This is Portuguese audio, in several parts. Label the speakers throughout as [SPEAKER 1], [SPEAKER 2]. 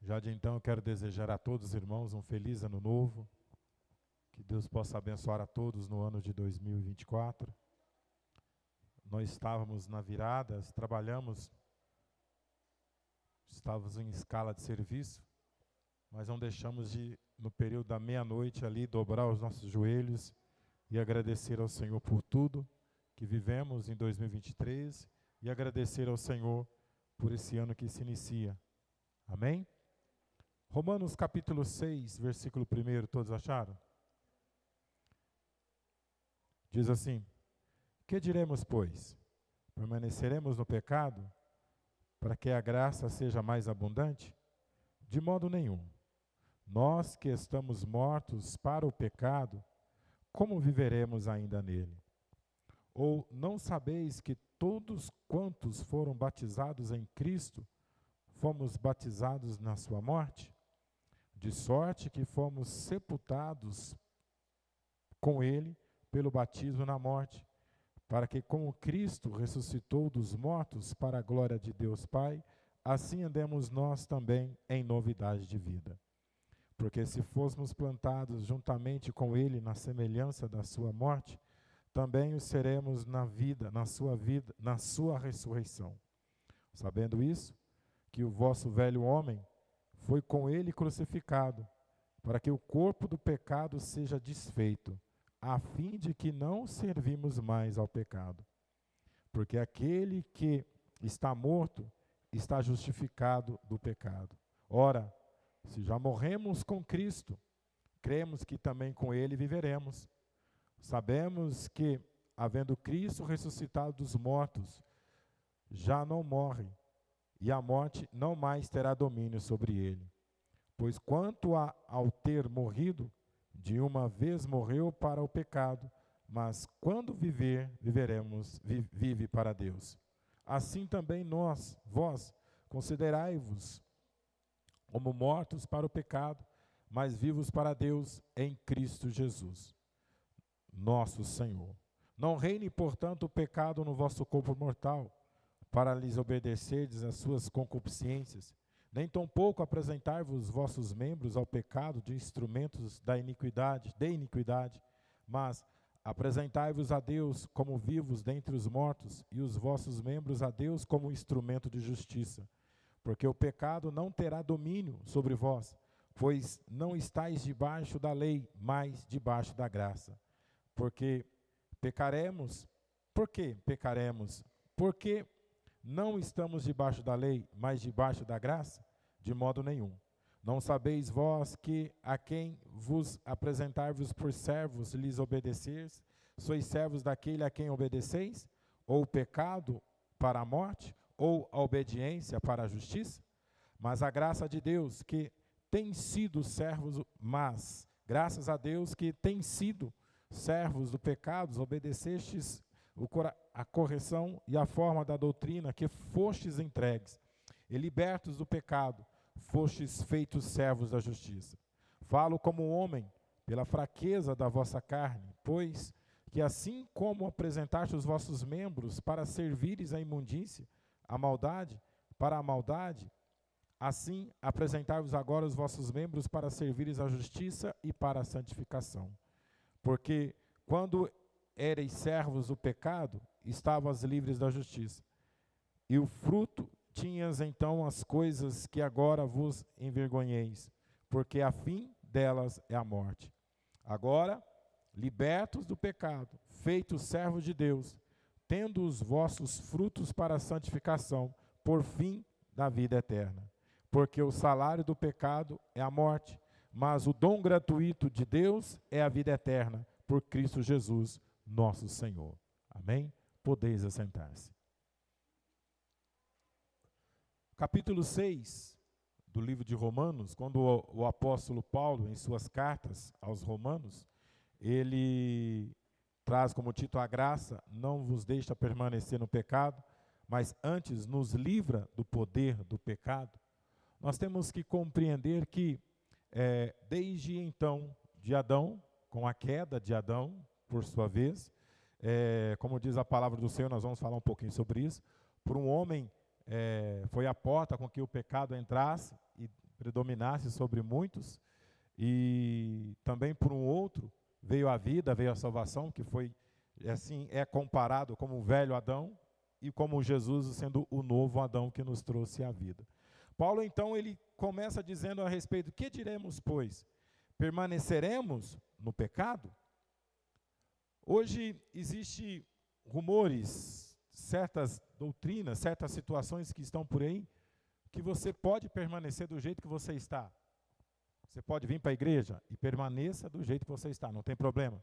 [SPEAKER 1] Já de então eu quero desejar a todos os irmãos um feliz ano novo, que Deus possa abençoar a todos no ano de 2024. Nós estávamos na virada, estávamos em escala de serviço, mas não deixamos de, no período da meia-noite ali, dobrar os nossos joelhos e agradecer ao Senhor por tudo que vivemos em 2023 e agradecer ao Senhor por esse ano que se inicia. Amém? Romanos capítulo 6, versículo 1, todos acharam? Diz assim: que diremos, pois? Permaneceremos no pecado para que a graça seja mais abundante? De modo nenhum. Nós que estamos mortos para o pecado, como viveremos ainda nele? Ou não sabeis que todos quantos foram batizados em Cristo, fomos batizados na sua morte? De sorte que fomos sepultados com ele pelo batismo na morte, para que como Cristo ressuscitou dos mortos para a glória de Deus Pai, assim andemos nós também em novidade de vida. Porque se fôssemos plantados juntamente com ele na semelhança da sua morte, também o seremos na vida, na sua ressurreição. Sabendo isso, que o vosso velho homem foi com ele crucificado, para que o corpo do pecado seja desfeito, a fim de que não servimos mais ao pecado. Porque aquele que está morto está justificado do pecado. Ora, se já morremos com Cristo, cremos que também com ele viveremos. Sabemos que, havendo Cristo ressuscitado dos mortos, já não morre, e a morte não mais terá domínio sobre ele. Pois quanto ao ter morrido, de uma vez morreu para o pecado, mas quando vive para Deus. Assim também vós, considerai-vos como mortos para o pecado, mas vivos para Deus em Cristo Jesus, nosso Senhor. Não reine, portanto, o pecado no vosso corpo mortal, para lhes obedecerdes às suas concupiscências, nem tampouco apresentar-vos vossos membros ao pecado de instrumentos de iniquidade, mas apresentai-vos a Deus como vivos dentre os mortos, e os vossos membros a Deus como instrumento de justiça. Porque o pecado não terá domínio sobre vós, pois não estáis debaixo da lei, mas debaixo da graça. Por que pecaremos? Porque não estamos debaixo da lei, mas debaixo da graça? De modo nenhum. Não sabeis vós que a quem vos apresentar-vos por servos lhes obedeceis, sois servos daquele a quem obedeceis? Ou o pecado para a morte, ou a obediência para a justiça? Mas a graça de Deus que tem sido servos, mas graças a Deus que tem sido servos do pecado, obedecestes a correção e a forma da doutrina que fostes entregues, e libertos do pecado, fostes feitos servos da justiça. Falo como homem, pela fraqueza da vossa carne, pois que assim como apresentaste os vossos membros para servires à imundícia, para a maldade, assim apresentai-vos agora os vossos membros para servires à justiça e para a santificação. Porque quando éreis servos do pecado, estavas livres da justiça. E o fruto tinhas então as coisas que agora vos envergonheis, porque a fim delas é a morte. Agora, libertos do pecado, feitos servos de Deus, tendo os vossos frutos para a santificação, por fim da vida eterna. Porque o salário do pecado é a morte, mas o dom gratuito de Deus é a vida eterna, por Cristo Jesus, nosso Senhor. Amém? Podeis assentar-se. Capítulo 6 do livro de Romanos, quando o apóstolo Paulo, em suas cartas aos romanos, ele traz como título: a graça não vos deixa permanecer no pecado, mas antes nos livra do poder do pecado. Nós temos que compreender que, desde então, de Adão, com a queda de Adão, por sua vez, como diz a palavra do Senhor, nós vamos falar um pouquinho sobre isso, por um homem foi a porta com que o pecado entrasse, e predominasse sobre muitos, e também por um outro veio a vida, veio a salvação, que foi, assim, é comparado como o velho Adão e como Jesus sendo o novo Adão que nos trouxe a vida. Paulo, então, ele começa dizendo a respeito: que diremos, pois? Permaneceremos no pecado? Hoje existe rumores, certas doutrinas, certas situações que estão por aí, que você pode permanecer do jeito que você está. Você pode vir para a igreja e permaneça do jeito que você está, não tem problema.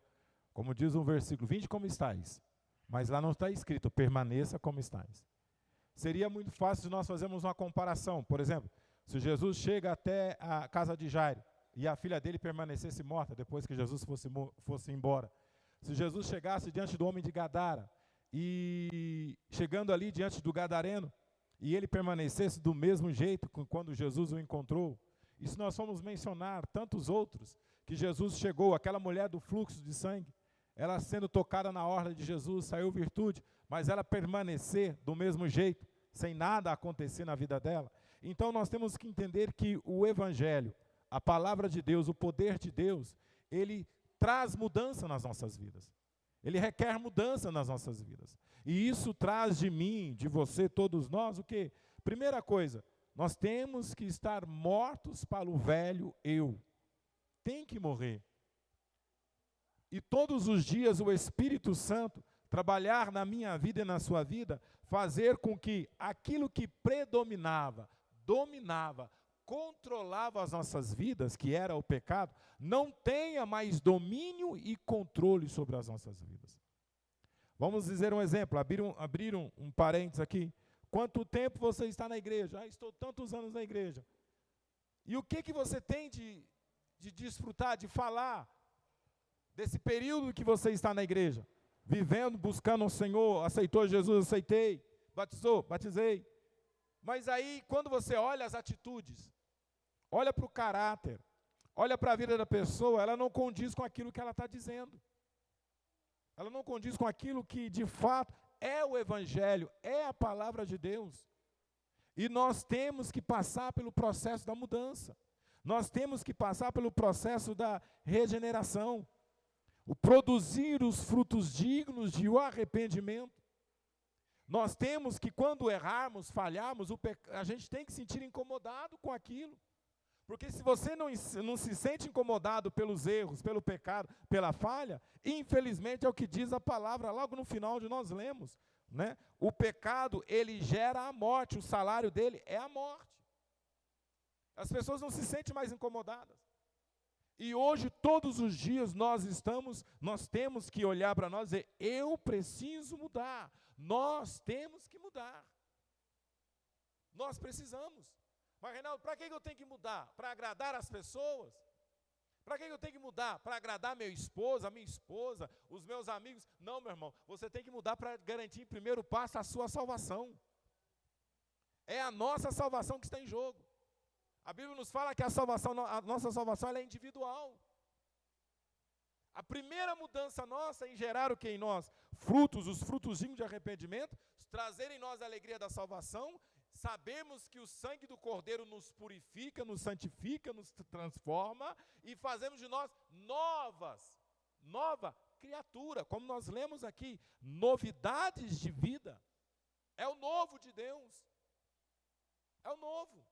[SPEAKER 1] Como diz um versículo, vinde como estáis. Mas lá não está escrito, permaneça como estáis. Seria muito fácil se nós fazermos uma comparação. Por exemplo, se Jesus chega até a casa de Jairo e a filha dele permanecesse morta depois que Jesus fosse embora. Se Jesus chegasse diante do homem de Gadara e chegando ali diante do gadareno e ele permanecesse do mesmo jeito quando Jesus o encontrou. E se nós formos mencionar tantos outros, que Jesus chegou, aquela mulher do fluxo de sangue, ela sendo tocada na orla de Jesus, saiu virtude, mas ela permanecer do mesmo jeito, sem nada acontecer na vida dela. Então nós temos que entender que o Evangelho, a palavra de Deus, o poder de Deus, ele traz mudança nas nossas vidas. Ele requer mudança nas nossas vidas. E isso traz de mim, de você, todos nós, o quê? Primeira coisa, nós temos que estar mortos para o velho eu. Tem que morrer. E todos os dias o Espírito Santo trabalhar na minha vida e na sua vida, fazer com que aquilo que predominava, dominava, controlava as nossas vidas, que era o pecado, não tenha mais domínio e controle sobre as nossas vidas. Vamos dizer um exemplo, abrir um parênteses aqui. Quanto tempo você está na igreja? Estou tantos anos na igreja. E o que você tem de desfrutar, de falar desse período que você está na igreja? Vivendo, buscando o Senhor, aceitou Jesus, aceitei, batizou, batizei. Mas aí, quando você olha as atitudes, olha para o caráter, olha para a vida da pessoa, ela não condiz com aquilo que ela está dizendo. Ela não condiz com aquilo que, de fato, é o Evangelho, é a palavra de Deus. E nós temos que passar pelo processo da mudança. Nós temos que passar pelo processo da regeneração. O produzir os frutos dignos de arrependimento. Nós temos que, quando errarmos, falharmos, a gente tem que se sentir incomodado com aquilo. Porque se você não se sente incomodado pelos erros, pelo pecado, pela falha, infelizmente é o que diz a palavra logo no final onde nós lemos, né? O pecado, ele gera a morte, o salário dele é a morte. As pessoas não se sentem mais incomodadas. E hoje, todos os dias, nós temos que olhar para nós e dizer, eu preciso mudar. Nós temos que mudar. Nós precisamos. Mas, Reinaldo, para que eu tenho que mudar? Para agradar as pessoas? Para que eu tenho que mudar? Para agradar meu esposo, a minha esposa, os meus amigos? Não, meu irmão, você tem que mudar para garantir em primeiro passo a sua salvação. É a nossa salvação que está em jogo. A Bíblia nos fala que a nossa salvação ela é individual. A primeira mudança nossa é em gerar o que em nós? Frutos, os frutozinhos de arrependimento, trazer em nós a alegria da salvação. Sabemos que o sangue do Cordeiro nos purifica, nos santifica, nos transforma e fazemos de nós nova criatura, como nós lemos aqui, novidades de vida. É o novo de Deus. É o novo.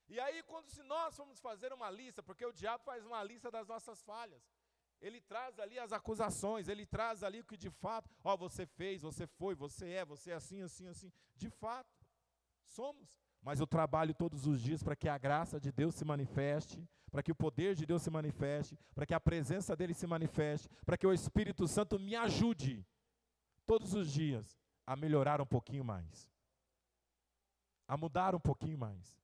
[SPEAKER 1] E aí, se nós formos fazer uma lista, porque o diabo faz uma lista das nossas falhas, ele traz ali as acusações, ele traz ali o que de fato, você fez, você foi, você é assim, assim, assim. De fato, somos. Mas eu trabalho todos os dias para que a graça de Deus se manifeste, para que o poder de Deus se manifeste, para que a presença dele se manifeste, para que o Espírito Santo me ajude todos os dias a melhorar um pouquinho mais, a mudar um pouquinho mais.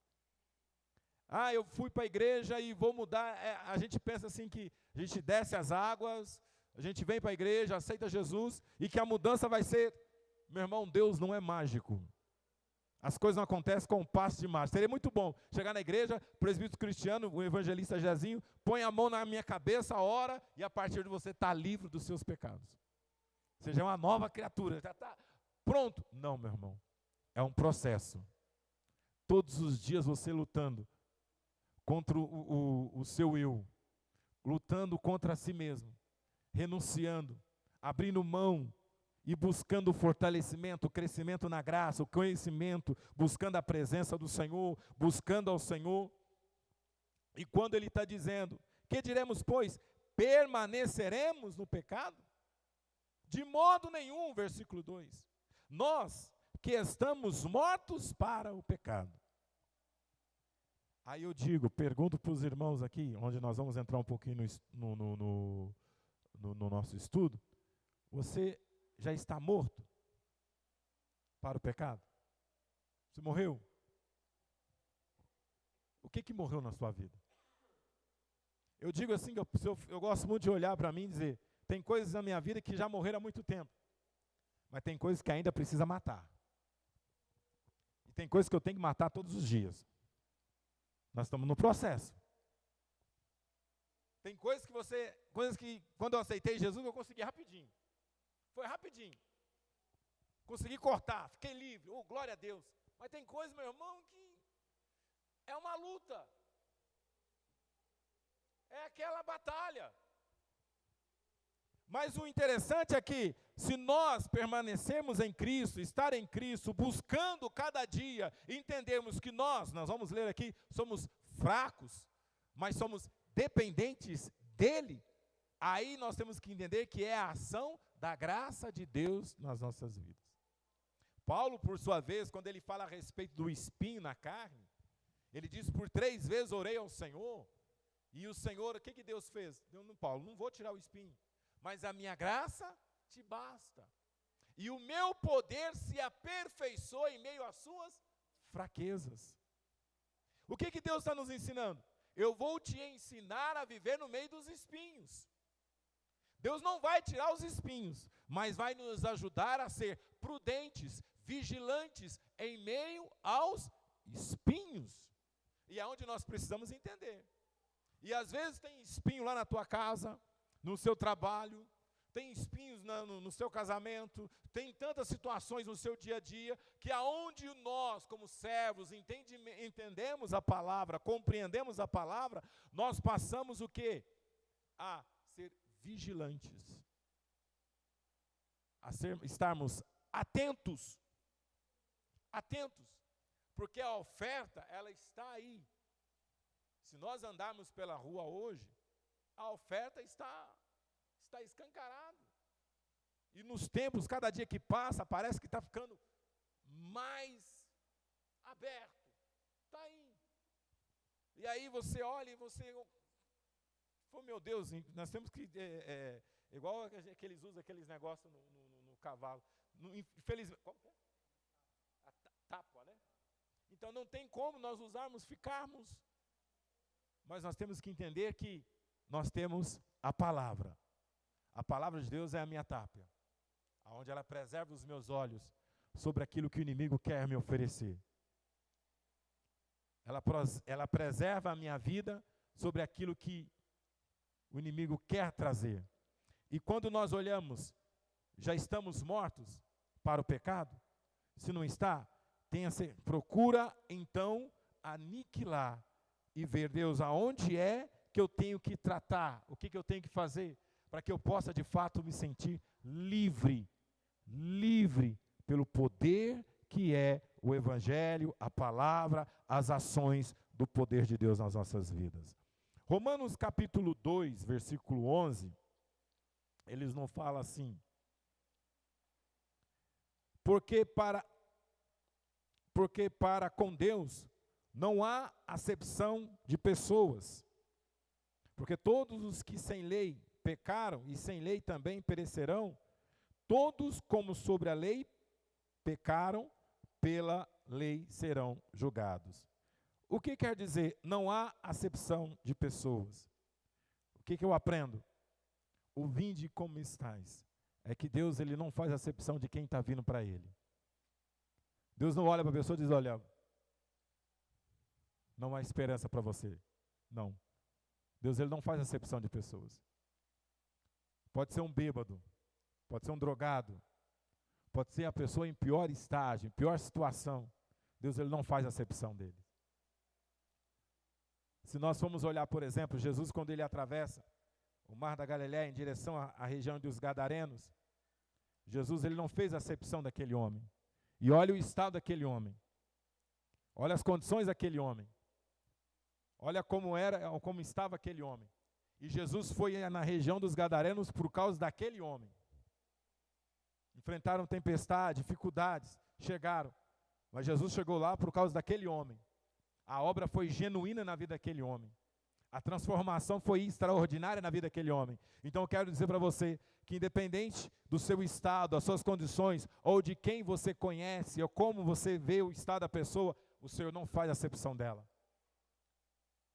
[SPEAKER 1] Eu fui para a igreja e vou mudar. A gente pensa assim que a gente desce as águas, a gente vem para a igreja, aceita Jesus, e que a mudança vai ser... Meu irmão, Deus não é mágico. As coisas não acontecem com um passo de mágica. Seria muito bom chegar na igreja, presbítero Cristiano, o evangelista Jezinho, põe a mão na minha cabeça, ora, e a partir de você está livre dos seus pecados. Você já é uma nova criatura, já está pronto. Não, meu irmão. É um processo. Todos os dias você lutando contra o seu eu, lutando contra si mesmo, renunciando, abrindo mão e buscando o fortalecimento, o crescimento na graça, o conhecimento, buscando a presença do Senhor, buscando ao Senhor. E quando ele está dizendo, que diremos, pois, permaneceremos no pecado? De modo nenhum, versículo 2. Nós que estamos mortos para o pecado. Aí eu digo, pergunto para os irmãos aqui, onde nós vamos entrar um pouquinho no nosso estudo, você já está morto para o pecado? Você morreu? O que morreu na sua vida? Eu digo assim, eu gosto muito de olhar para mim e dizer, tem coisas na minha vida que já morreram há muito tempo, mas tem coisas que ainda precisa matar. E tem coisas que eu tenho que matar todos os dias. Nós estamos no processo. Tem coisas que quando eu aceitei Jesus, eu consegui rapidinho. Foi rapidinho. Consegui cortar, fiquei livre. Oh, glória a Deus. Mas tem coisas, meu irmão, que é uma luta. É aquela batalha. Mas o interessante é que, se nós permanecermos em Cristo, estar em Cristo, buscando cada dia, entendermos que nós vamos ler aqui, somos fracos, mas somos dependentes dEle, aí nós temos que entender que é a ação da graça de Deus nas nossas vidas. Paulo, por sua vez, quando ele fala a respeito do espinho na carne, ele diz, por 3 vezes orei ao Senhor, e o Senhor, o que Deus fez? Paulo, não vou tirar o espinho, mas a minha graça te basta. E o meu poder se aperfeiçoa em meio às suas fraquezas. O que Deus está nos ensinando? Eu vou te ensinar a viver no meio dos espinhos. Deus não vai tirar os espinhos, mas vai nos ajudar a ser prudentes, vigilantes em meio aos espinhos. E é onde nós precisamos entender. E às vezes tem espinho lá na tua casa, no seu trabalho, tem espinhos no seu casamento, tem tantas situações no seu dia a dia, que aonde nós, como servos, entendemos a palavra, compreendemos a palavra, nós passamos o quê? A ser vigilantes, estarmos atentos, porque a oferta, ela está aí. Se nós andarmos pela rua hoje, a oferta está escancarada. E nos tempos, cada dia que passa, parece que está ficando mais aberto. Está aí. E aí você olha e você... Oh, meu Deus, nós temos que... igual que eles usam aqueles negócios no cavalo. Infelizmente... Qual que é? A tábua, né? Então não tem como nós ficarmos... Mas nós temos que entender que nós temos a palavra. A palavra de Deus é a minha tápia, onde ela preserva os meus olhos sobre aquilo que o inimigo quer me oferecer. Ela preserva a minha vida sobre aquilo que o inimigo quer trazer. E quando nós olhamos, já estamos mortos para o pecado? Se não está, procura então aniquilar e ver, Deus, aonde é que eu tenho que tratar, o que eu tenho que fazer, para que eu possa de fato me sentir livre pelo poder que é o Evangelho, a palavra, as ações do poder de Deus nas nossas vidas. Romanos capítulo 2, versículo 11, eles não falam assim, porque para com Deus não há acepção de pessoas, porque todos os que sem lei pecaram e sem lei também perecerão, todos como sobre a lei pecaram, pela lei serão julgados. O que quer dizer não há acepção de pessoas? O que eu aprendo? O vinde como estais. É que Deus, ele não faz acepção de quem está vindo para ele. Deus não olha para a pessoa e diz, olha, não há esperança para você. Não. Deus, ele não faz acepção de pessoas. Pode ser um bêbado, pode ser um drogado, pode ser a pessoa em pior estágio, em pior situação. Deus, ele não faz acepção dele. Se nós formos olhar, por exemplo, Jesus quando ele atravessa o Mar da Galileia em direção à região dos Gadarenos, Jesus ele não fez acepção daquele homem. E olha o estado daquele homem. Olha as condições daquele homem. Olha como estava aquele homem. E Jesus foi na região dos Gadarenos por causa daquele homem. Enfrentaram tempestade, dificuldades, chegaram. Mas Jesus chegou lá por causa daquele homem. A obra foi genuína na vida daquele homem. A transformação foi extraordinária na vida daquele homem. Então eu quero dizer para você que independente do seu estado, das suas condições, ou de quem você conhece, ou como você vê o estado da pessoa, o Senhor não faz acepção dela.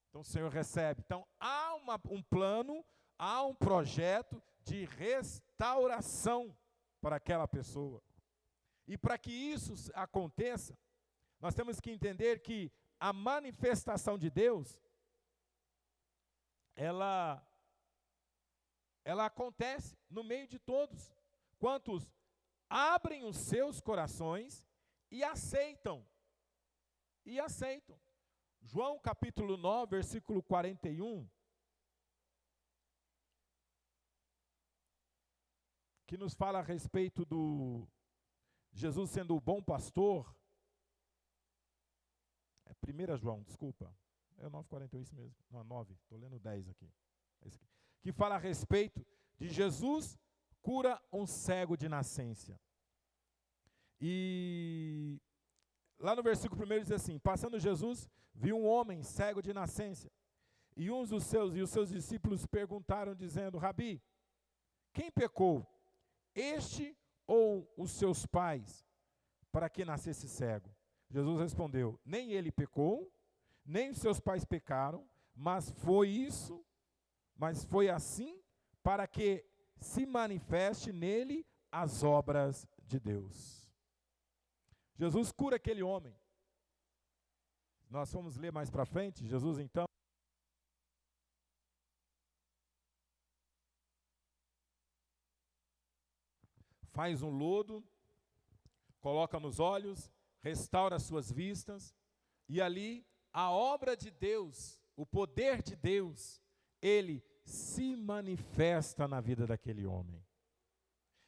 [SPEAKER 1] Então o Senhor recebe. Então há um plano, há um projeto de restauração para aquela pessoa. E para que isso aconteça, nós temos que entender que a manifestação de Deus, ela acontece no meio de todos, quantos abrem os seus corações e aceitam. João capítulo 9, versículo 41, que nos fala a respeito do Jesus sendo o bom pastor. É 1 João, desculpa. É o 9,41 isso mesmo. Não, 9, estou lendo 10 aqui. Esse aqui. Que fala a respeito de Jesus cura um cego de nascença. E lá no versículo 1 diz assim: passando Jesus, viu um homem cego de nascença. E os seus discípulos perguntaram, dizendo: Rabi, quem pecou, este ou os seus pais, para que nascesse cego? Jesus respondeu: nem ele pecou, nem os seus pais pecaram, mas foi assim para que se manifeste nele as obras de Deus. Jesus cura aquele homem. Nós vamos ler mais para frente. Jesus então faz um lodo, coloca nos olhos, restaura as suas vistas, e ali a obra de Deus, o poder de Deus, ele se manifesta na vida daquele homem.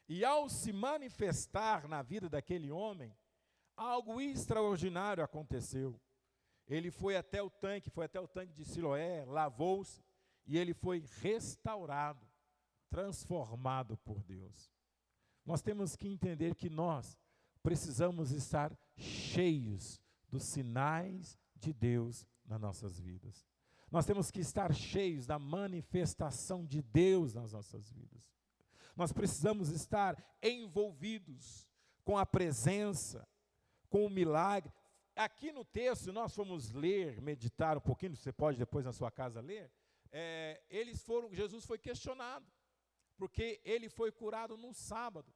[SPEAKER 1] E ao se manifestar na vida daquele homem, algo extraordinário aconteceu. Ele foi até o tanque de Siloé, lavou-se, e ele foi restaurado, transformado por Deus. Nós temos que entender que nós precisamos estar cheios dos sinais de Deus nas nossas vidas. Nós temos que estar cheios da manifestação de Deus nas nossas vidas. Nós precisamos estar envolvidos com a presença, com o milagre. Aqui no texto, nós fomos ler, meditar um pouquinho, você pode depois na sua casa ler, Jesus foi questionado, porque ele foi curado no sábado.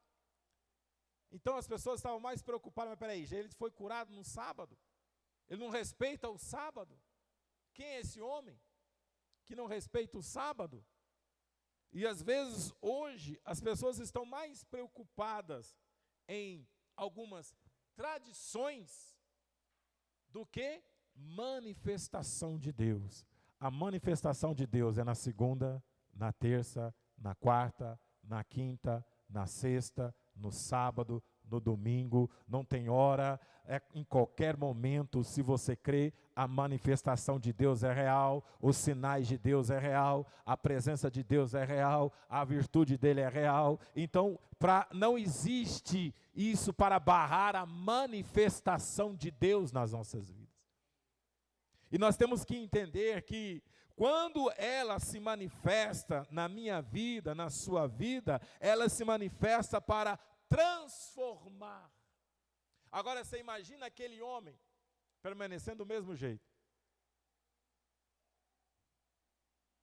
[SPEAKER 1] Então as pessoas estavam mais preocupadas, mas peraí, ele foi curado no sábado? Ele não respeita o sábado? Quem é esse homem que não respeita o sábado? E às vezes hoje as pessoas estão mais preocupadas em algumas tradições do que manifestação de Deus. A manifestação de Deus é na segunda, na terça, na quarta, na quinta, na sexta, no sábado, no domingo, não tem hora, em qualquer momento. Se você crê, a manifestação de Deus é real, os sinais de Deus é real, a presença de Deus é real, a virtude dele é real. Então, não existe isso para barrar a manifestação de Deus nas nossas vidas. E nós temos que entender que quando ela se manifesta na minha vida, na sua vida, ela se manifesta para transformar. Agora você imagina aquele homem permanecendo do mesmo jeito.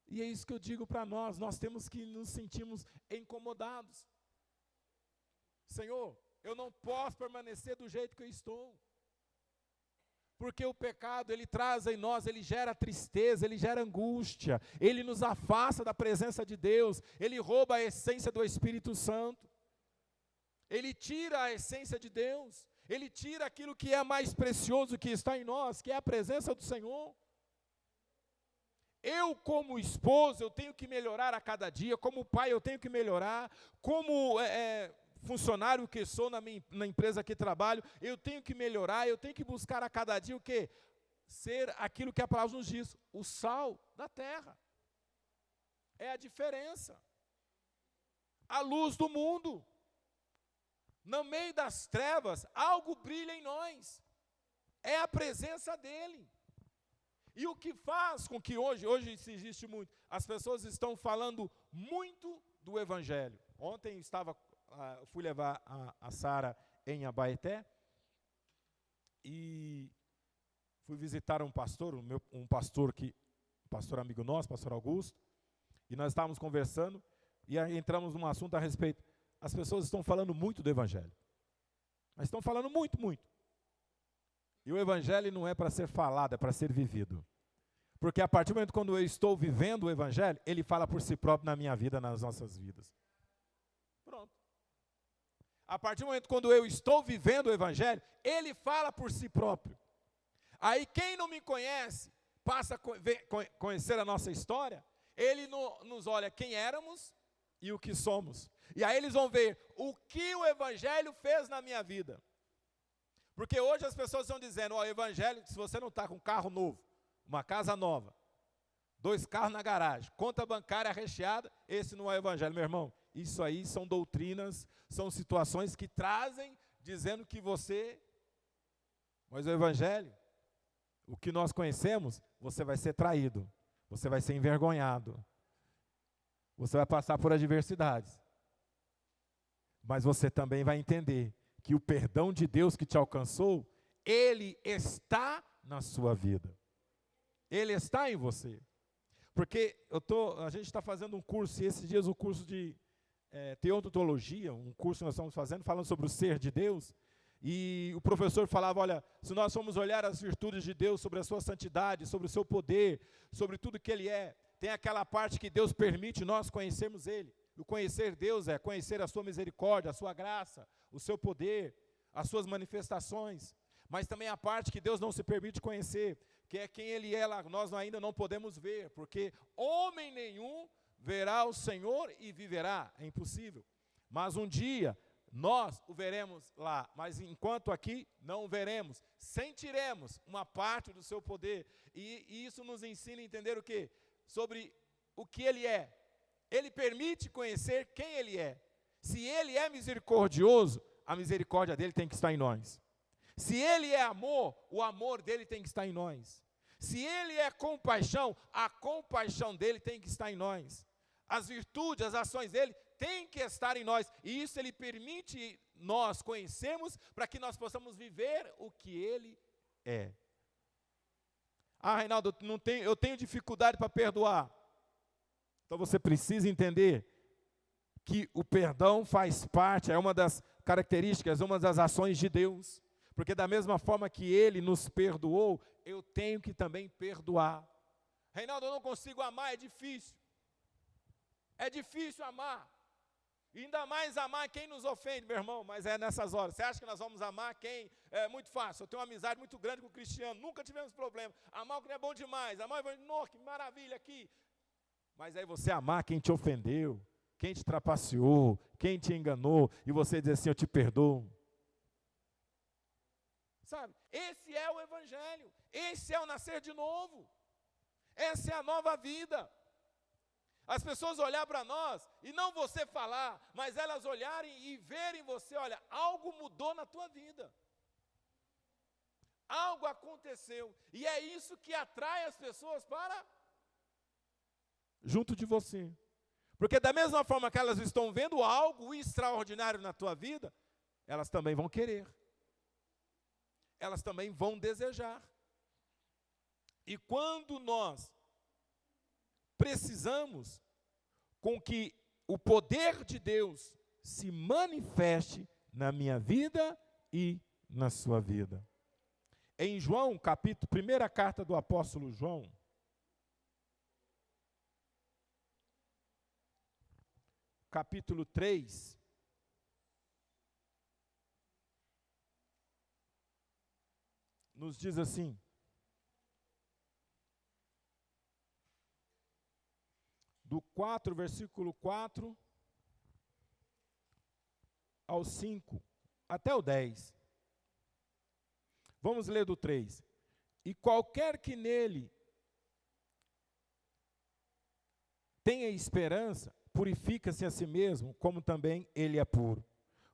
[SPEAKER 1] E é isso que eu digo para nós temos que nos sentirmos incomodados. Senhor, eu não posso permanecer do jeito que eu estou. Porque o pecado, ele traz em nós, ele gera tristeza, ele gera angústia, ele nos afasta da presença de Deus, ele rouba a essência do Espírito Santo, ele tira a essência de Deus, ele tira aquilo que é mais precioso que está em nós, que é a presença do Senhor. Eu, como esposo, eu tenho que melhorar a cada dia. Como pai, eu tenho que melhorar. Como funcionário que sou na empresa que trabalho, eu tenho que melhorar. Eu tenho que buscar a cada dia o quê? Ser aquilo que a palavra nos diz, o sal da terra. É a diferença. A luz do mundo. No meio das trevas, algo brilha em nós. É a presença dele. E o que faz com que hoje se existe muito, as pessoas estão falando muito do Evangelho. Ontem fui levar a Sara em Abaeté e fui visitar um pastor amigo nosso, pastor Augusto, e nós estávamos conversando e aí entramos num assunto a respeito. As pessoas estão falando muito do Evangelho. Mas estão falando muito, muito. E o Evangelho não é para ser falado, é para ser vivido. Porque a partir do momento quando eu estou vivendo o Evangelho, ele fala por si próprio na minha vida, nas nossas vidas. Pronto. A partir do momento quando eu estou vivendo o Evangelho, ele fala por si próprio. Aí quem não me conhece, passa a conhecer a nossa história, ele nos olha quem éramos e o que somos. E aí eles vão ver o que o Evangelho fez na minha vida. Porque hoje as pessoas estão dizendo, o Evangelho, se você não está com um carro novo, uma casa nova, 2 carros na garagem, conta bancária recheada, esse não é o Evangelho, meu irmão. Isso aí são doutrinas, são situações que trazem, dizendo que você... Mas o Evangelho, o que nós conhecemos, você vai ser traído, você vai ser envergonhado, você vai passar por adversidades. Mas você também vai entender que o perdão de Deus que te alcançou, ele está na sua vida. Ele está em você. Porque a gente está fazendo um curso, e esses dias o curso de teontologia, um curso que nós estamos fazendo, falando sobre o ser de Deus, e o professor falava, olha, se nós formos olhar as virtudes de Deus, sobre a sua santidade, sobre o seu poder, sobre tudo que ele é, tem aquela parte que Deus permite nós conhecermos ele. O conhecer Deus é conhecer a sua misericórdia, a sua graça, o seu poder, as suas manifestações. Mas também a parte que Deus não se permite conhecer, que é quem ele é lá, nós ainda não podemos ver, porque homem nenhum verá o Senhor e viverá, é impossível. Mas um dia nós o veremos lá, mas enquanto aqui não o veremos, sentiremos uma parte do seu poder. E isso nos ensina a entender o quê? Sobre o que ele é. Ele permite conhecer quem ele é. Se ele é misericordioso, a misericórdia dele tem que estar em nós. Se ele é amor, o amor dele tem que estar em nós. Se ele é compaixão, a compaixão dele tem que estar em nós. As virtudes, as ações dele têm que estar em nós. E isso ele permite nós conhecermos para que nós possamos viver o que ele é. Ah, Reinaldo, eu tenho dificuldade para perdoar. Então você precisa entender que o perdão faz parte, é uma das características, uma das ações de Deus. Porque da mesma forma que ele nos perdoou, eu tenho que também perdoar. Reinaldo, eu não consigo amar, é difícil. É difícil amar. E ainda mais amar quem nos ofende, meu irmão, mas é nessas horas. Você acha que nós vamos amar quem? É muito fácil. Eu tenho uma amizade muito grande com o Cristiano, nunca tivemos problema. Amar o que é bom demais, amar o que maravilha aqui. Mas aí você amar quem te ofendeu, quem te trapaceou, quem te enganou, e você dizer assim, eu te perdoo. Sabe? Esse é o Evangelho, esse é o nascer de novo, essa é a nova vida. As pessoas olhar para nós, e não você falar, mas elas olharem e verem você, olha, algo mudou na tua vida. Algo aconteceu, e é isso que atrai as pessoas para junto de você. Porque da mesma forma que elas estão vendo algo extraordinário na tua vida, elas também vão querer. Elas também vão desejar. E quando nós precisamos com que o poder de Deus se manifeste na minha vida e na sua vida. Em João, primeira carta do apóstolo João, capítulo 3, nos diz assim: do 4, versículo 4 ao 5, até o 10. Vamos ler do 3. E qualquer que nele tenha esperança, purifica-se a si mesmo, como também ele é puro.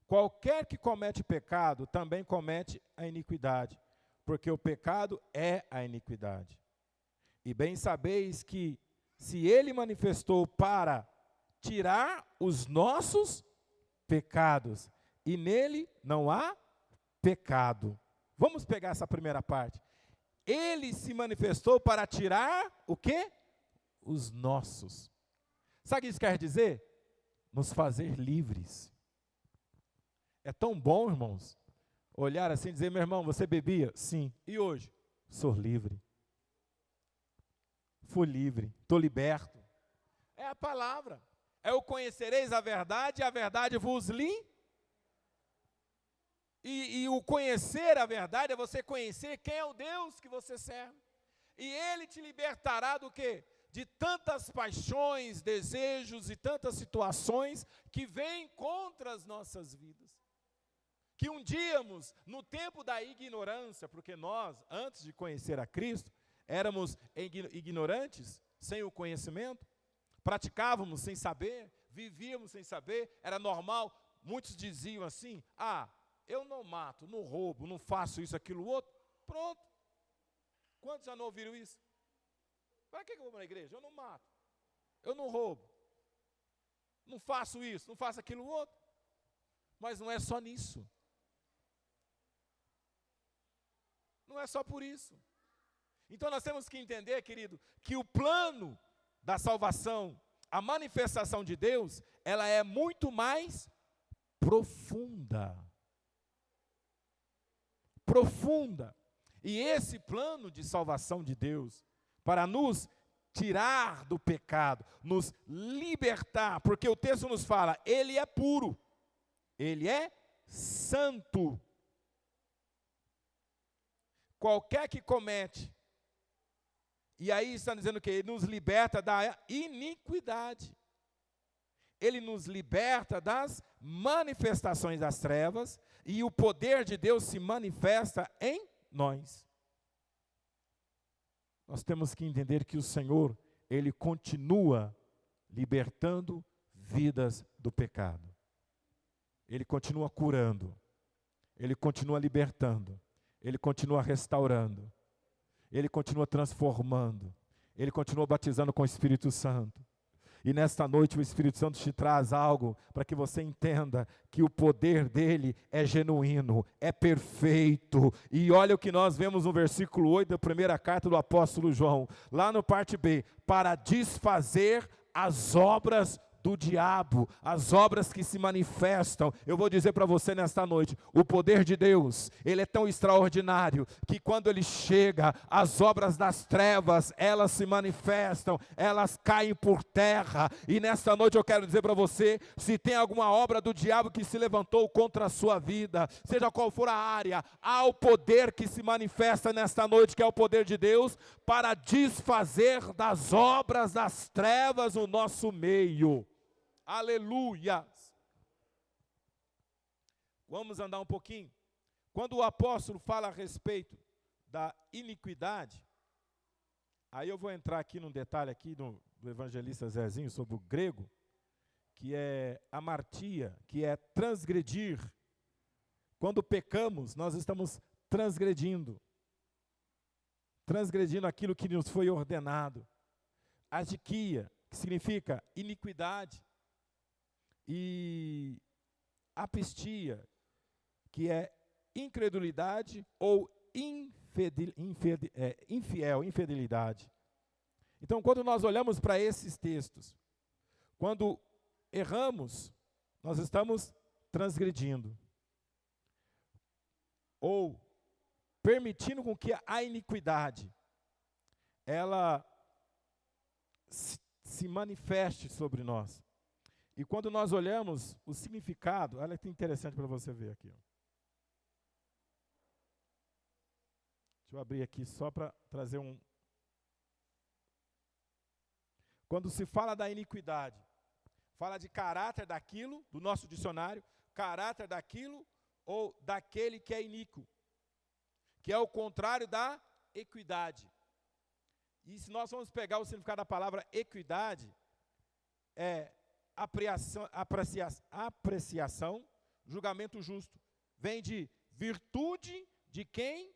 [SPEAKER 1] Qualquer que comete pecado, também comete a iniquidade, porque o pecado é a iniquidade. E bem sabeis que, se ele manifestou para tirar os nossos pecados, e nele não há pecado. Vamos pegar essa primeira parte. Ele se manifestou para tirar o quê? Os nossos. Sabe o que isso quer dizer? Nos fazer livres. É tão bom, irmãos, olhar assim e dizer, meu irmão, você bebia? Sim. E hoje? Sou livre. Fui livre, estou liberto. É a palavra. É o conhecereis a verdade, e a verdade vos libertará. E o conhecer a verdade é você conhecer quem é o Deus que você serve. E Ele te libertará do quê? De tantas paixões, desejos e tantas situações que vêm contra as nossas vidas. Que um dia, no tempo da ignorância, porque nós, antes de conhecer a Cristo, éramos ignorantes, sem o conhecimento, praticávamos sem saber, vivíamos sem saber, era normal. Muitos diziam assim, eu não mato, não roubo, não faço isso, aquilo, outro. Pronto. Quantos já não ouviram isso? Para que eu vou na igreja? Eu não mato, eu não roubo, não faço isso, não faço aquilo, outro. Mas não é só nisso. Não é só por isso. Então nós temos que entender, querido, que o plano da salvação, a manifestação de Deus, ela é muito mais profunda. Profunda. E esse plano de salvação de Deus, para nos tirar do pecado, nos libertar, porque o texto nos fala, Ele é puro, Ele é santo. Qualquer que comete, e aí está dizendo que Ele nos liberta da iniquidade. Ele nos liberta das manifestações das trevas, e o poder de Deus se manifesta em nós. Nós temos que entender que o Senhor, Ele continua libertando vidas do pecado. Ele continua curando, Ele continua libertando, Ele continua restaurando, Ele continua transformando, Ele continua batizando com o Espírito Santo. E nesta noite o Espírito Santo te traz algo para que você entenda que o poder dele é genuíno, é perfeito. E olha o que nós vemos no versículo 8 da primeira carta do apóstolo João, lá no parte B, para desfazer as obras do diabo, as obras que se manifestam. Eu vou dizer para você nesta noite, o poder de Deus, ele é tão extraordinário, que quando ele chega, as obras das trevas, elas se manifestam, elas caem por terra. E nesta noite eu quero dizer para você, se tem alguma obra do diabo que se levantou contra a sua vida, seja qual for a área, há o poder que se manifesta nesta noite, que é o poder de Deus, para desfazer das obras das trevas o nosso meio. Aleluia! Vamos andar um pouquinho. Quando o apóstolo fala a respeito da iniquidade, aí eu vou entrar aqui num detalhe aqui do evangelista Zezinho sobre o grego, que é amartia, que é transgredir. Quando pecamos, nós estamos transgredindo aquilo que nos foi ordenado. Adiquia, que significa iniquidade. E apistia, que é incredulidade ou infidelidade. Então, quando nós olhamos para esses textos, quando erramos, nós estamos transgredindo. Ou permitindo com que a iniquidade, ela se manifeste sobre nós. E quando nós olhamos o significado, olha que interessante para você ver aqui. Deixa eu abrir aqui só para trazer um. Quando se fala da iniquidade, fala de caráter daquilo, do nosso dicionário, caráter daquilo ou daquele que é iníquo, que é o contrário da equidade. E se nós vamos pegar o significado da palavra equidade, é apreciação, julgamento justo. Vem de virtude de quem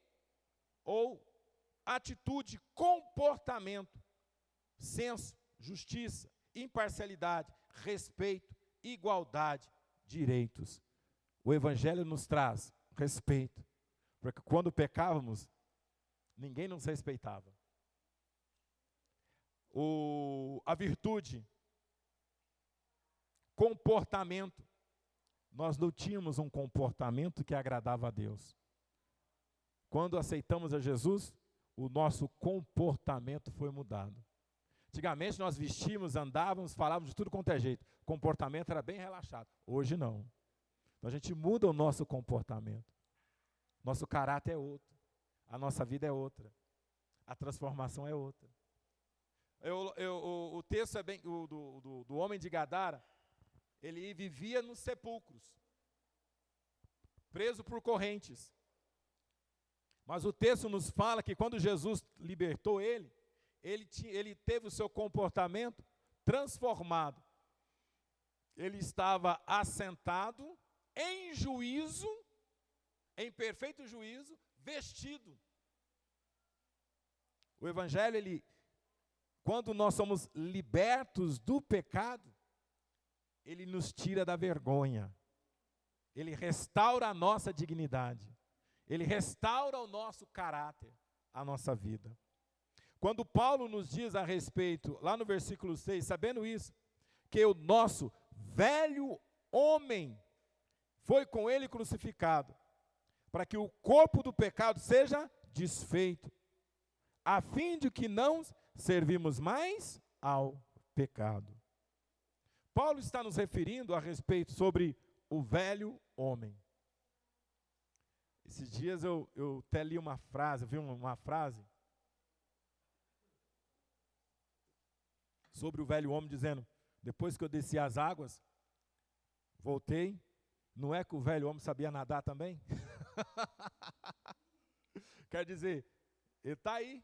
[SPEAKER 1] ou atitude, comportamento, senso, justiça, imparcialidade, respeito, igualdade, direitos. O Evangelho nos traz respeito, porque quando pecávamos, ninguém nos respeitava. A virtude, comportamento. Nós não tínhamos um comportamento que agradava a Deus. Quando aceitamos a Jesus, o nosso comportamento foi mudado. Antigamente nós vestíamos, andávamos, falávamos de tudo quanto é jeito. O comportamento era bem relaxado. Hoje não. Então a gente muda o nosso comportamento. Nosso caráter é outro. A nossa vida é outra. A transformação é outra. O texto é bem do homem de Gadara. Ele vivia nos sepulcros, preso por correntes. Mas o texto nos fala que quando Jesus libertou ele teve o seu comportamento transformado. Ele estava assentado em juízo, em perfeito juízo, vestido. O Evangelho, quando nós somos libertos do pecado, ele nos tira da vergonha. Ele restaura a nossa dignidade. Ele restaura o nosso caráter, a nossa vida. Quando Paulo nos diz a respeito, lá no versículo 6, sabendo isso, que o nosso velho homem foi com ele crucificado, para que o corpo do pecado seja desfeito, a fim de que não servimos mais ao pecado. Paulo está nos referindo a respeito sobre o velho homem. Esses dias eu até li uma frase, vi uma frase sobre o velho homem dizendo, depois que eu desci as águas, voltei, não é que o velho homem sabia nadar também? Quer dizer, ele está aí,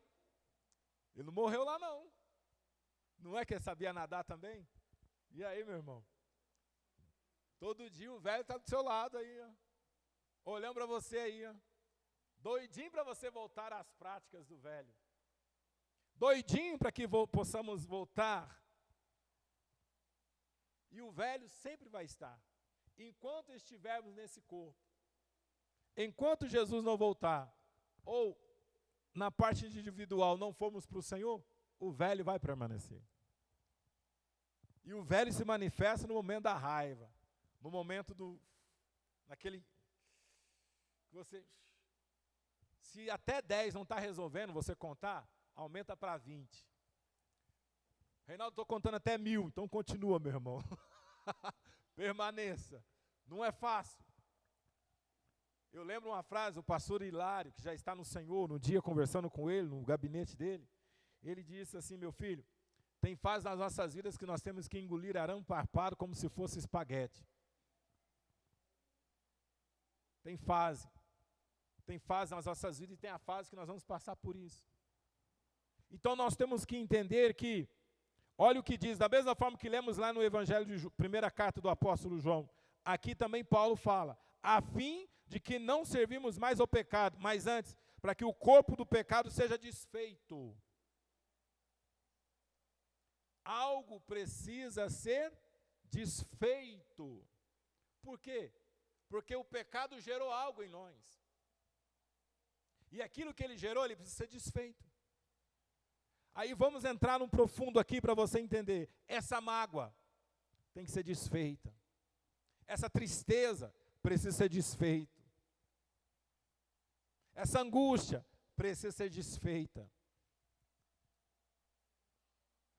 [SPEAKER 1] ele não morreu lá não. Não é que ele sabia nadar também? E aí, meu irmão? Todo dia o velho está do seu lado aí, ó, olhando para você aí, ó, doidinho para você voltar às práticas do velho. Doidinho para que possamos voltar. E o velho sempre vai estar. Enquanto estivermos nesse corpo. Enquanto Jesus não voltar, ou na parte individual não formos para o Senhor, o velho vai permanecer. E o velho se manifesta no momento da raiva, no momento naquele que você, se até 10 não está resolvendo, você contar, aumenta para 20. Reinaldo, estou contando até 1000, então continua, meu irmão. Permaneça. Não é fácil. Eu lembro uma frase, o pastor Hilário, que já está no Senhor, no dia conversando com ele, no gabinete dele, ele disse assim, meu filho, tem fases nas nossas vidas que nós temos que engolir arame farpado como se fosse espaguete. Tem fase nas nossas vidas e tem a fase que nós vamos passar por isso. Então nós temos que entender que, olha o que diz, da mesma forma que lemos lá no Evangelho de primeira carta do apóstolo João, aqui também Paulo fala, a fim de que não servimos mais ao pecado, mas antes, para que o corpo do pecado seja desfeito. Algo precisa ser desfeito. Por quê? Porque o pecado gerou algo em nós. E aquilo que ele gerou, ele precisa ser desfeito. Aí vamos entrar num profundo aqui para você entender. Essa mágoa tem que ser desfeita. Essa tristeza precisa ser desfeita. Essa angústia precisa ser desfeita.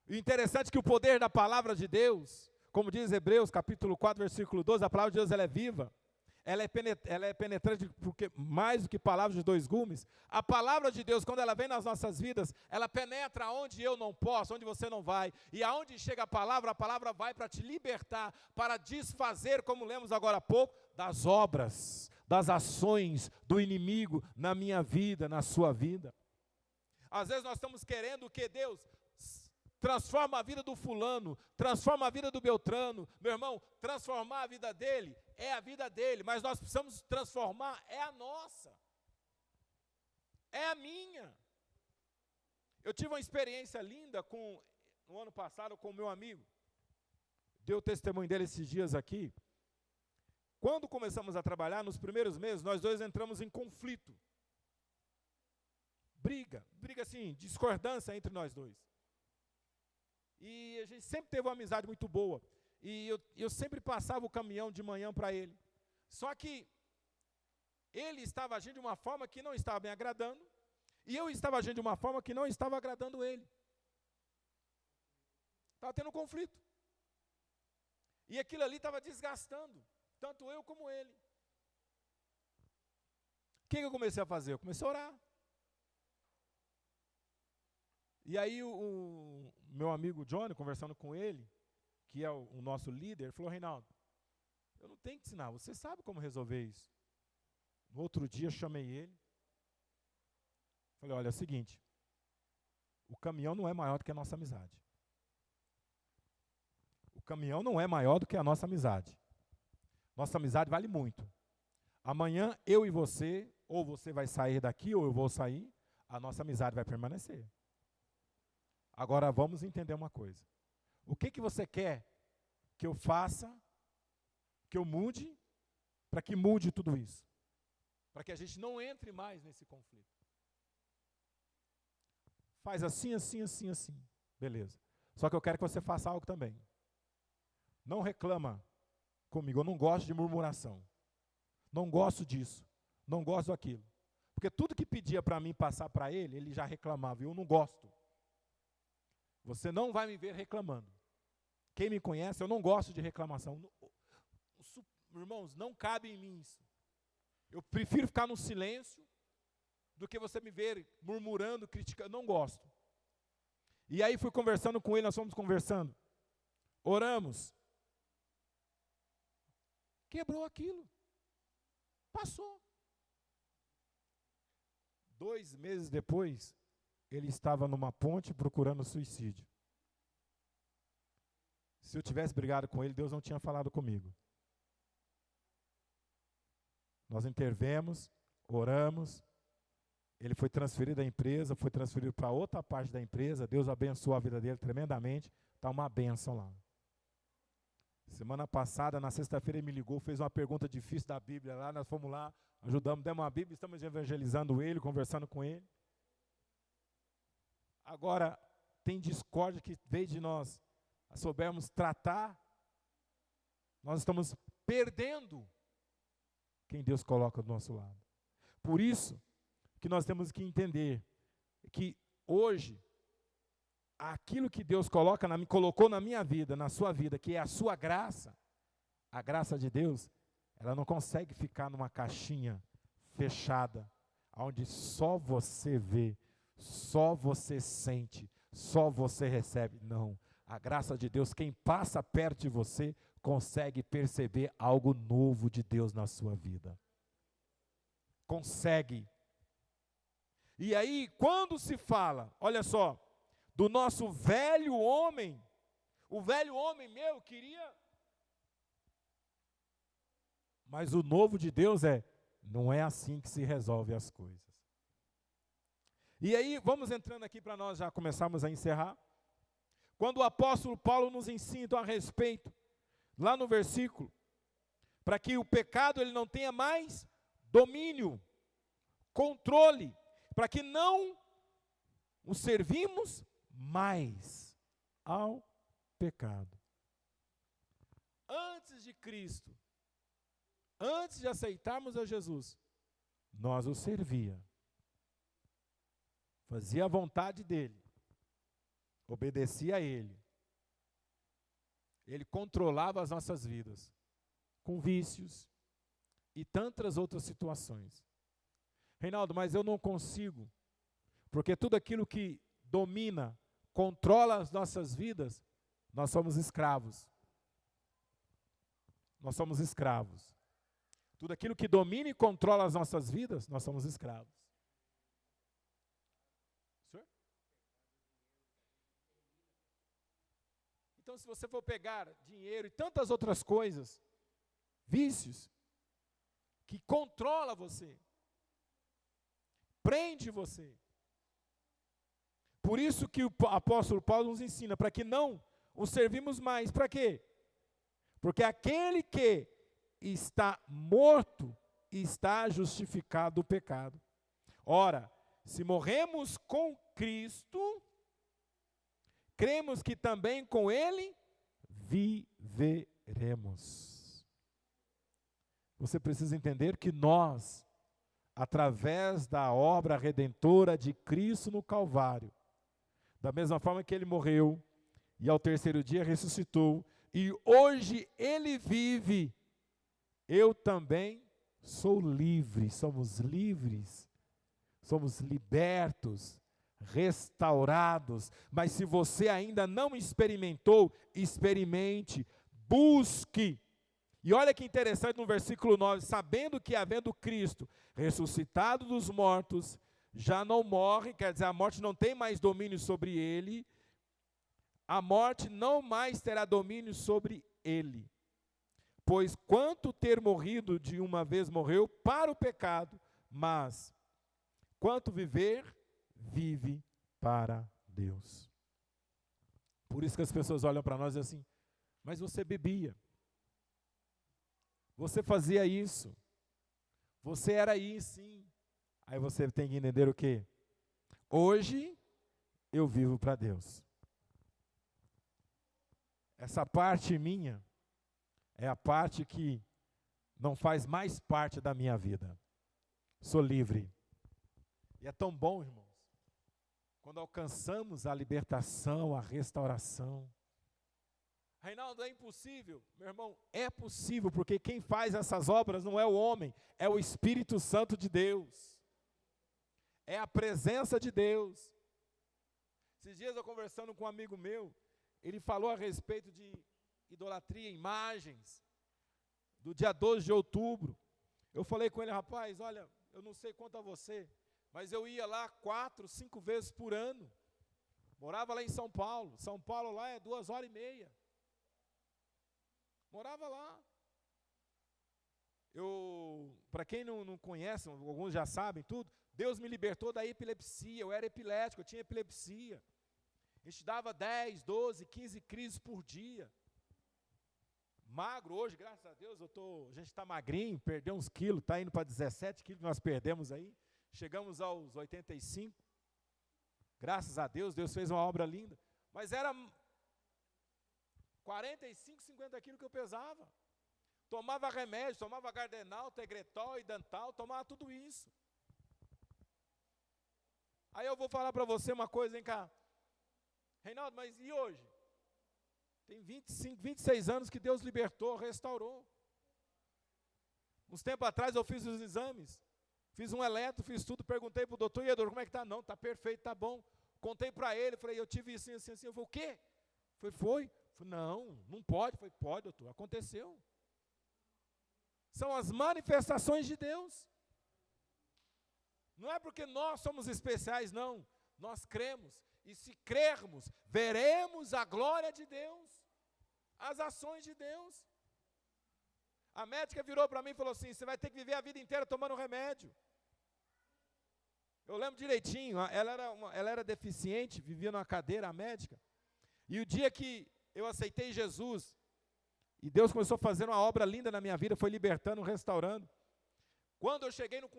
[SPEAKER 1] E interessante é que o poder da palavra de Deus, como diz Hebreus capítulo 4, versículo 12, a palavra de Deus ela é viva, ela é penetrante porque, mais do que palavras de dois gumes. A palavra de Deus, quando ela vem nas nossas vidas, ela penetra onde eu não posso, onde você não vai. E aonde chega a palavra vai para te libertar, para desfazer, como lemos agora há pouco, das obras, das ações do inimigo na minha vida, na sua vida. Às vezes nós estamos querendo que Deus transforma a vida do fulano, transforma a vida do Beltrano. Meu irmão, transformar a vida dele é a vida dele, mas nós precisamos transformar, é a nossa, é a minha. Eu tive uma experiência linda no ano passado com o meu amigo, dei o testemunho dele esses dias aqui. Quando começamos a trabalhar, nos primeiros meses, nós dois entramos em conflito. Briga assim, discordância entre nós dois. E a gente sempre teve uma amizade muito boa. E eu sempre passava o caminhão de manhã para ele. Só que ele estava agindo de uma forma que não estava me agradando, e eu estava agindo de uma forma que não estava agradando ele. Estava tendo um conflito. E aquilo ali estava desgastando, tanto eu como ele. O que eu comecei a fazer? Eu comecei a orar. E aí o meu amigo Johnny, conversando com ele, que é o nosso líder, falou: Reinaldo, eu não tenho que te ensinar, você sabe como resolver isso. No outro dia eu chamei ele, falei: olha, é o seguinte, o caminhão não é maior do que a nossa amizade. O caminhão não é maior do que a nossa amizade. Nossa amizade vale muito. Amanhã eu e você, ou você vai sair daqui, ou eu vou sair, a nossa amizade vai permanecer. Agora vamos entender uma coisa. O que você quer que eu faça, que eu mude, para que mude tudo isso? Para que a gente não entre mais nesse conflito. Faz assim, assim, assim, assim. Beleza. Só que eu quero que você faça algo também. Não reclama comigo, eu não gosto de murmuração. Não gosto disso, não gosto daquilo. Porque tudo que pedia para mim passar para ele, ele já reclamava, e eu não gosto. Você não vai me ver reclamando. Quem me conhece, eu não gosto de reclamação. Irmãos, não cabe em mim isso. Eu prefiro ficar no silêncio do que você me ver murmurando, criticando. Não gosto. E aí fui conversando com ele, nós fomos conversando. Oramos. Quebrou aquilo. Passou. 2 meses depois, ele estava numa ponte procurando suicídio. Se eu tivesse brigado com ele, Deus não tinha falado comigo. Nós intervemos, oramos, ele foi transferido da empresa, foi transferido para outra parte da empresa, Deus abençoou a vida dele tremendamente, está uma bênção lá. Semana passada, na sexta-feira, ele me ligou, fez uma pergunta difícil da Bíblia lá, nós fomos lá, ajudamos, demos uma Bíblia, estamos evangelizando ele, conversando com ele. Agora, tem discórdia que, em vez de nós soubermos tratar, nós estamos perdendo quem Deus coloca do nosso lado. Por isso que nós temos que entender que hoje, aquilo que Deus colocou na minha vida, na sua vida, que é a sua graça, a graça de Deus, ela não consegue ficar numa caixinha fechada, onde só você vê, só você sente, só você recebe. Não, a graça de Deus, quem passa perto de você, consegue perceber algo novo de Deus na sua vida. Consegue. E aí, quando se fala, olha só, do nosso velho homem, o velho homem meu queria, mas o novo de Deus não é assim que se resolve as coisas. E aí, vamos entrando aqui para nós já começarmos a encerrar. Quando o apóstolo Paulo nos ensina então, a respeito, lá no versículo, para que o pecado ele não tenha mais domínio, controle, para que não o servimos mais ao pecado. Antes de Cristo, antes de aceitarmos a Jesus, nós o servia. Fazia a vontade dele. Obedecia a ele. Ele controlava as nossas vidas com vícios e tantas outras situações. Reinaldo, mas eu não consigo, porque tudo aquilo que domina, controla as nossas vidas, nós somos escravos. Nós somos escravos. Tudo aquilo que domina e controla as nossas vidas, nós somos escravos. Senhor? Então, se você for pegar dinheiro e tantas outras coisas, vícios, que controla você, prende você. Por isso que o apóstolo Paulo nos ensina, para que não o servimos mais. Para quê? Porque aquele que está morto está justificado do pecado. Ora, se morremos com Cristo, cremos que também com Ele viveremos. Você precisa entender que nós, através da obra redentora de Cristo no Calvário, da mesma forma que Ele morreu e ao terceiro dia ressuscitou, e hoje Ele vive, eu também sou livre, somos livres, somos libertos, restaurados. Mas se você ainda não experimentou, experimente, busque. E olha que interessante no versículo 9, sabendo que havendo Cristo ressuscitado dos mortos, já não morre, quer dizer, a morte não tem mais domínio sobre ele, a morte não mais terá domínio sobre ele. Pois quanto ter morrido de uma vez morreu para o pecado, mas quanto viver, vive para Deus. Por isso que as pessoas olham para nós e dizem assim, mas você bebia, você fazia isso, você era isso, sim. Aí você tem que entender o quê? Hoje eu vivo para Deus. Essa parte minha é a parte que não faz mais parte da minha vida. Sou livre. E é tão bom, irmãos, quando alcançamos a libertação, a restauração. Reinaldo, é impossível? Meu irmão, é possível, porque quem faz essas obras não é o homem, é o Espírito Santo de Deus. É a presença de Deus. Esses dias eu conversando com um amigo meu, ele falou a respeito de idolatria, imagens, do dia 12 de outubro. Eu falei com ele, rapaz, olha, eu não sei quanto a você, mas eu ia lá 4, 5 vezes por ano. Morava lá em São Paulo. São Paulo lá é 2h30. Morava lá. Para quem não conhece, alguns já sabem tudo, Deus me libertou da epilepsia. Eu era epilético, eu tinha epilepsia. A gente dava 10, 12, 15 crises por dia. Magro hoje, graças a Deus, a gente está magrinho, perdeu uns quilos, está indo para 17 quilos que nós perdemos aí. Chegamos aos 85. Graças a Deus, Deus fez uma obra linda. Mas era 45, 50 quilos que eu pesava. Tomava remédio, tomava Gardenal, Tegretol e Dantal, tomava tudo isso. Aí eu vou falar para você uma coisa, vem cá. Reinaldo, mas e hoje? Tem 25, 26 anos que Deus libertou, restaurou. Uns tempos atrás eu fiz os exames. Fiz um eletro, fiz tudo, perguntei para o doutor, e aí, doutor, como é que está? Não, está perfeito, está bom. Contei para ele, falei, eu tive isso, assim, assim. Eu falei, o quê? Foi? Falei, não pode. Falei, pode, doutor, aconteceu. São as manifestações de Deus. Não é porque nós somos especiais, não. Nós cremos. E se crermos, veremos a glória de Deus, as ações de Deus. A médica virou para mim e falou assim, você vai ter que viver a vida inteira tomando remédio. Eu lembro direitinho, ela era deficiente, vivia numa cadeira, a médica. E o dia que eu aceitei Jesus, e Deus começou a fazer uma obra linda na minha vida, foi libertando, restaurando. Quando eu cheguei no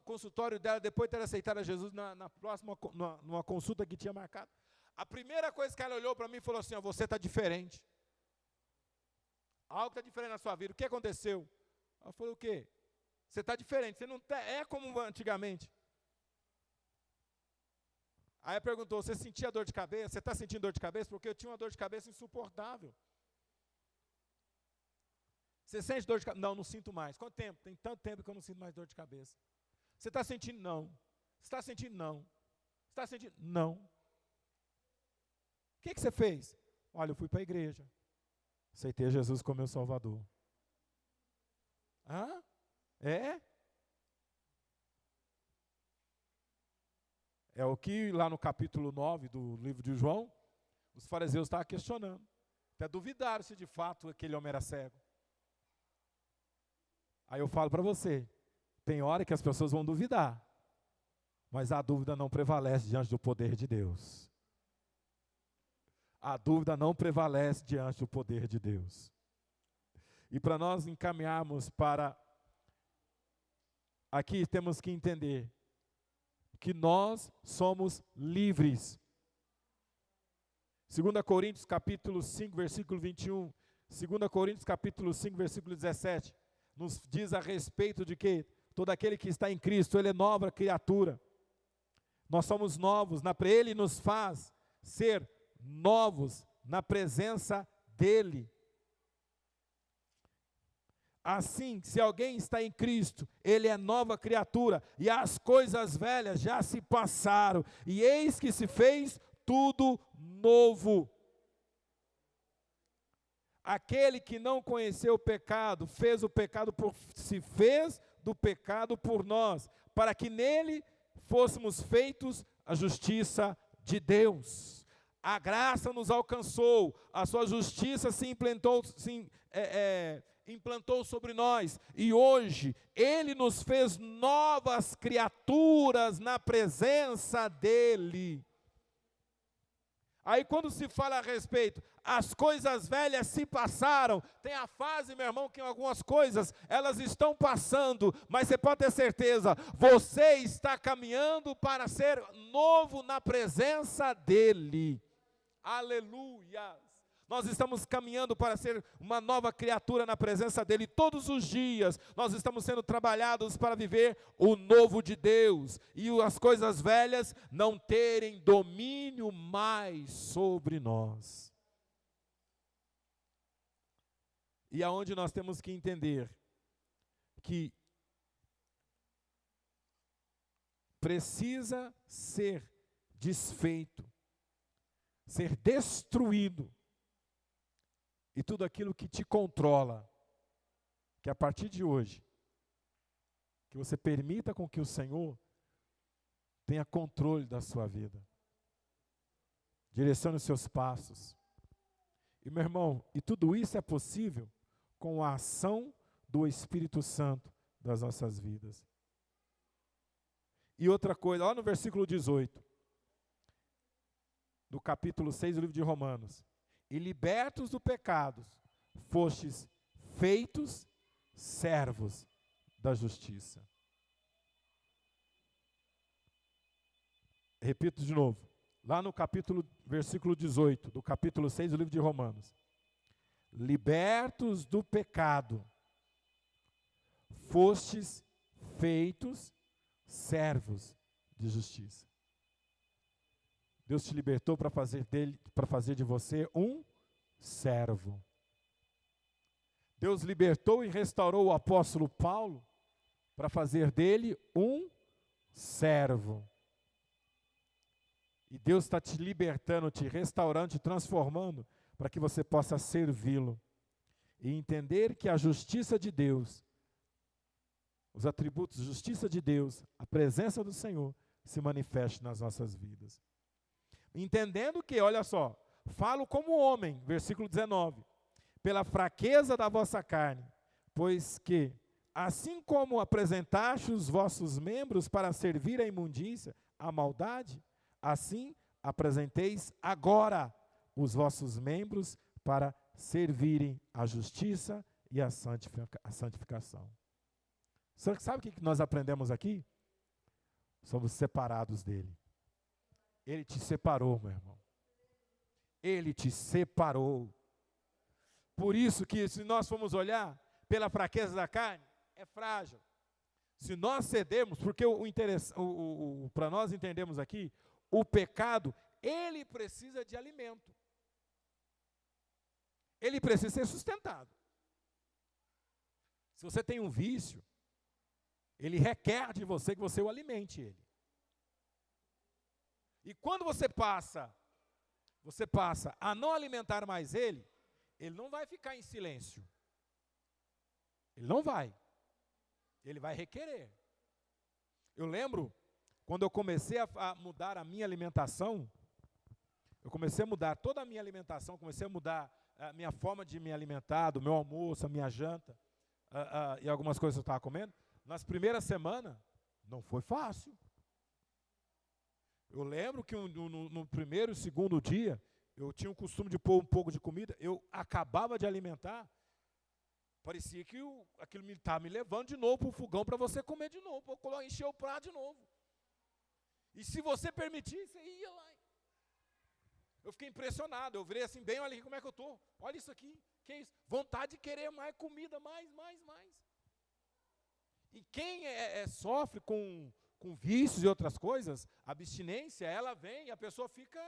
[SPEAKER 1] consultório dela, depois de ter aceitado a Jesus na próxima, numa consulta que tinha marcado, a primeira coisa que ela olhou para mim e falou assim, você está diferente. Algo está diferente na sua vida. O que aconteceu? Ela falou, o quê? Você está diferente, você não é como antigamente. Aí ela perguntou, você sentia dor de cabeça? Você está sentindo dor de cabeça? Porque eu tinha uma dor de cabeça insuportável. Você sente dor de cabeça? Não, não sinto mais. Quanto tempo? Tem tanto tempo que eu não sinto mais dor de cabeça. Você está sentindo? Não. Você está sentindo? Não. Você está sentindo? Não. O que você fez? Olha, eu fui para a igreja. Aceitei Jesus como meu Salvador. Hã? É? É o que lá no capítulo 9 do livro de João, os fariseus estavam questionando. Até duvidaram se de fato aquele homem era cego. Aí eu falo para você, tem hora que as pessoas vão duvidar, mas a dúvida não prevalece diante do poder de Deus. A dúvida não prevalece diante do poder de Deus. E para nós encaminharmos para... Aqui temos que entender que nós somos livres. 2 Coríntios capítulo 5, versículo 21. 2 Coríntios capítulo 5, versículo 17. Nos diz a respeito de que todo aquele que está em Cristo, ele é nova criatura. Nós somos novos, Ele nos faz ser novos na presença dEle. Assim, se alguém está em Cristo, ele é nova criatura, e as coisas velhas já se passaram, e eis que se fez tudo novo. Aquele que não conheceu o pecado, se fez do pecado por nós, para que nele fôssemos feitos a justiça de Deus. A graça nos alcançou, a sua justiça se implantou sobre nós, e hoje Ele nos fez novas criaturas na presença dEle. Aí quando se fala a respeito, as coisas velhas se passaram, tem a fase, meu irmão, que algumas coisas, elas estão passando, mas você pode ter certeza, você está caminhando para ser novo na presença dEle. Aleluia! Nós estamos caminhando para ser uma nova criatura na presença dEle. Todos os dias nós estamos sendo trabalhados para viver o novo de Deus. E as coisas velhas não terem domínio mais sobre nós. E aonde nós temos que entender que precisa ser desfeito, ser destruído, e tudo aquilo que te controla, que a partir de hoje, que você permita com que o Senhor tenha controle da sua vida, direcione os seus passos. E meu irmão, e tudo isso é possível com a ação do Espírito Santo das nossas vidas. E outra coisa, lá no versículo 18, do capítulo 6 do livro de Romanos: e libertos do pecado, fostes feitos servos da justiça. Repito de novo, lá no versículo 18, do capítulo 6 do livro de Romanos: libertos do pecado, fostes feitos servos de justiça. Deus te libertou para fazer de você um servo. Deus libertou e restaurou o apóstolo Paulo para fazer dele um servo. E Deus está te libertando, te restaurando, te transformando, para que você possa servi-lo. E entender que a justiça de Deus, os atributos de justiça de Deus, a presença do Senhor, se manifeste nas nossas vidas. Entendendo que, olha só, falo como homem, versículo 19, pela fraqueza da vossa carne, pois que, assim como apresentaste os vossos membros para servir à imundícia, à maldade, assim apresenteis agora os vossos membros para servirem à justiça e à santificação. Sabe o que nós aprendemos aqui? Somos separados dele. Ele te separou, meu irmão. Ele te separou. Por isso que, se nós formos olhar pela fraqueza da carne, é frágil. Se nós cedermos, porque para nós entendermos aqui, o pecado, ele precisa de alimento. Ele precisa ser sustentado. você tem um vício, ele requer de você que você o alimente ele. E quando você passa a não alimentar mais ele não vai ficar em silêncio. Ele não vai. Ele vai requerer. Eu lembro, quando eu comecei a mudar a minha alimentação, eu comecei a mudar toda a minha alimentação, comecei a mudar a minha forma de me alimentar, do meu almoço, a minha janta, e algumas coisas que eu estava comendo. Nas primeiras semanas, não foi fácil. Eu lembro que no primeiro e segundo dia, eu tinha o costume de pôr um pouco de comida, eu acabava de alimentar, parecia que aquilo estava me levando de novo para o fogão para você comer de novo, para encher o prato de novo. E se você permitir, você ia lá. Eu fiquei impressionado, eu virei assim, bem, olha aqui como é que eu estou. Olha isso aqui, que é isso? Vontade de querer mais comida, mais. E quem sofre com vícios e outras coisas, a abstinência, ela vem e a pessoa fica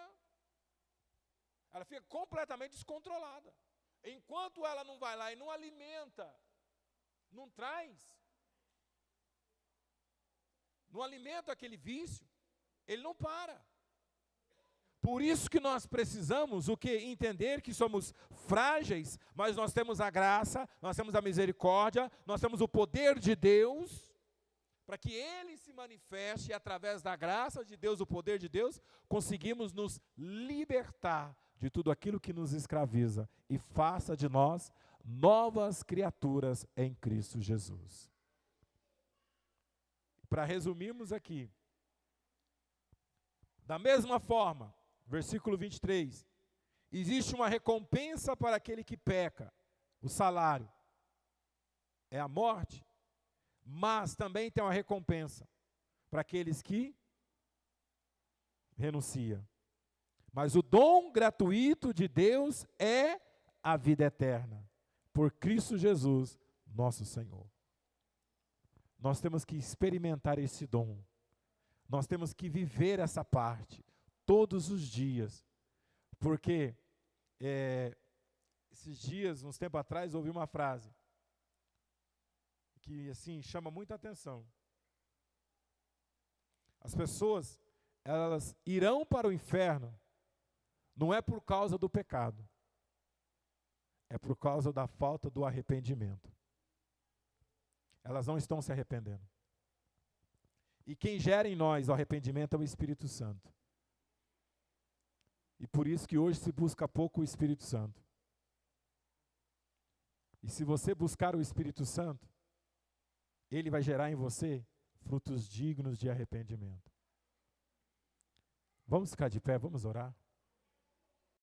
[SPEAKER 1] completamente descontrolada. Enquanto ela não vai lá e não alimenta, não alimenta aquele vício, ele não para. Por isso que nós precisamos entender que somos frágeis, mas nós temos a graça, nós temos a misericórdia, nós temos o poder de Deus, para que Ele se manifeste e através da graça de Deus, o poder de Deus, conseguimos nos libertar de tudo aquilo que nos escraviza e faça de nós novas criaturas em Cristo Jesus. Para resumirmos aqui, da mesma forma, versículo 23, existe uma recompensa para aquele que peca, o salário é a morte, mas também tem uma recompensa para aqueles que renunciam. Mas o dom gratuito de Deus é a vida eterna, por Cristo Jesus, nosso Senhor. Nós temos que experimentar esse dom, nós temos que viver essa parte, todos os dias, porque esses dias, uns tempos atrás, ouvi uma frase que assim chama muita atenção. As pessoas, elas irão para o inferno, não é por causa do pecado, é por causa da falta do arrependimento. Elas não estão se arrependendo. E quem gera em nós o arrependimento é o Espírito Santo. E por isso que hoje se busca pouco o Espírito Santo. E se você buscar o Espírito Santo, ele vai gerar em você frutos dignos de arrependimento. Vamos ficar de pé, vamos orar.